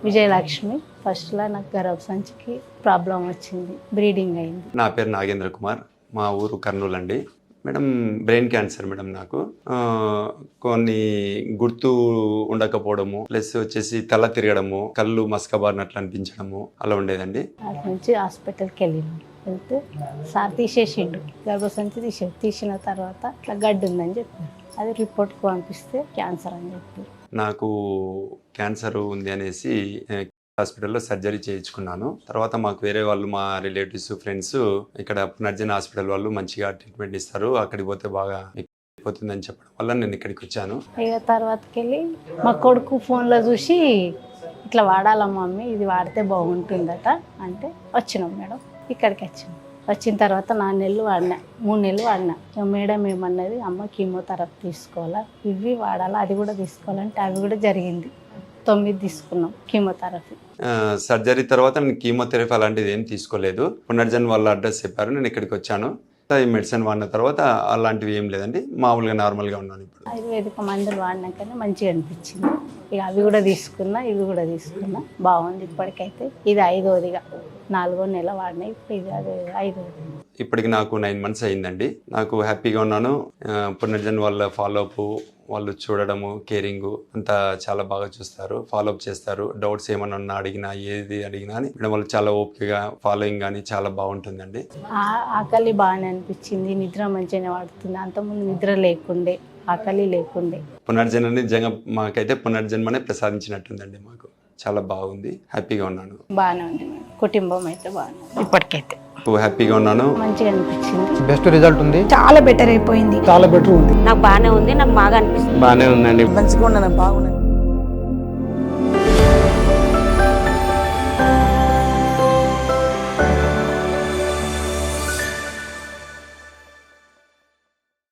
విజయలక్ష్మి. ఫస్ట్లో నాకు గర్భసంచికి ప్రాబ్లం వచ్చింది, బ్లీడింగ్ అయింది. నా పేరు నాగేంద్ర కుమార్, మా ఊరు కర్నూలు అండి. Madam brain cancer madam. నాకు కొన్ని గుర్తు ఉండకపోవడము, ప్లస్ వచ్చేసి తల తిరగడము, కళ్ళు మసకబారినట్లు అనిపించడము అలా ఉండేదండి. అటు నుంచి హాస్పిటల్కి వెళ్తే సార్ తీసేసిండు, గర్భసంచి తీసిన తర్వాత ఇట్లా గడ్డి ఉందని చెప్పారు. అది రిపోర్ట్కి పంపిస్తే క్యాన్సర్ అని చెప్పారు. నాకు క్యాన్సర్ ఉంది అనేసి హాస్పిటల్లో సర్జరీ చేయించుకున్నాను. తర్వాత మాకు వేరే వాళ్ళు, మా రిలేటివ్స్, ఫ్రెండ్స్ ఇక్కడ పునర్జన్ హాస్పిటల్ వాళ్ళు మంచిగా ట్రీట్మెంట్ ఇస్తారు, అక్కడికి పోతే బాగా అయిపోతుందని చెప్పడం వల్ల నేను ఇక్కడికి వచ్చాను. ఇక తర్వాతకి వెళ్ళి మా కొడుకు ఫోన్లో చూసి ఇట్లా వాడాలా మమ్మీ, ఇది వాడితే బాగుంటుందట అంటే వచ్చినాం మేడం. ఇక్కడికి వచ్చిన తర్వాత 4 నెలలు వాడినా, 3 నెలలు వాడినా. మేడం ఏమన్నది, అమ్మ కీమోథెరపీ తీసుకోవాలా, ఇవి వాడాలా, అది కూడా తీసుకోవాలంటే అవి కూడా జరిగింది. 9 తీసుకున్నాం కీమోథెరపీ. సర్జరీ తర్వాత నేను కీమోథెరపీ అలాంటిది ఏం తీసుకోలేదు. పునర్జన్ వాళ్ళ అడ్రస్ చెప్పారు, నేను ఇక్కడికి వచ్చాను. ఈ మెడిసిన్ వాడిన తర్వాత అలాంటివి ఏం లేదండి, మామూలుగా నార్మల్గా ఉన్నాను. ఇప్పుడు ఆయుర్వేదిక మందులు వాడినాకనే మంచిగా అనిపించింది. ఇక అవి కూడా తీసుకున్నా, ఇవి కూడా తీసుకున్నా, బాగుంది. ఇప్పటికైతే ఇది 5వదిగా, 4వ నెల వాడినా, ఇప్పుడు ఇది 5వది. ఇప్పటికి నాకు 9 months అయిందండి. నాకు హ్యాపీగా ఉన్నాను. పునర్జన్ వాళ్ళ ఫాలోఅప్, వాళ్ళు చూడడము, కేరింగ్ అంతా చాలా బాగా చూస్తారు, ఫాలోఅప్ చేస్తారు. డౌట్స్ ఏమన్నా అడిగినా, ఏది అడిగినా అని మేడం వాళ్ళు చాలా ఓపికగా, ఫాలోయింగ్ కానీ చాలా బాగుంటుందండి. ఆకలి బాగానే అనిపించింది, నిద్ర మంచిగానే పడుతుంది. అంతకుముందు నిద్ర లేకుండే, ఆకలి లేకుండే. పునర్జన్మని నిజంగా మాకైతే పునర్జన్మనే ప్రసాదించినట్టుందండి. మాకు చాలా బాగుంది, హ్యాపీగా ఉన్నాను. బాగానే ఉంది, కుటుంబం అయితే బాగానే ఇప్పటికైతే హ్యాపీగా ఉన్నాను, మంచిగా అనిపించింది. బెస్ట్ రిజల్ట్ ఉంది, చాలా బెటర్ అయిపోయింది, చాలా బెటర్ ఉంది. నాకు బాగానే ఉంది, నాకు బాగా అనిపిస్తుంది. బాగానే ఉందండి, మంచిగా ఉన్నాను, బాగున్నాను.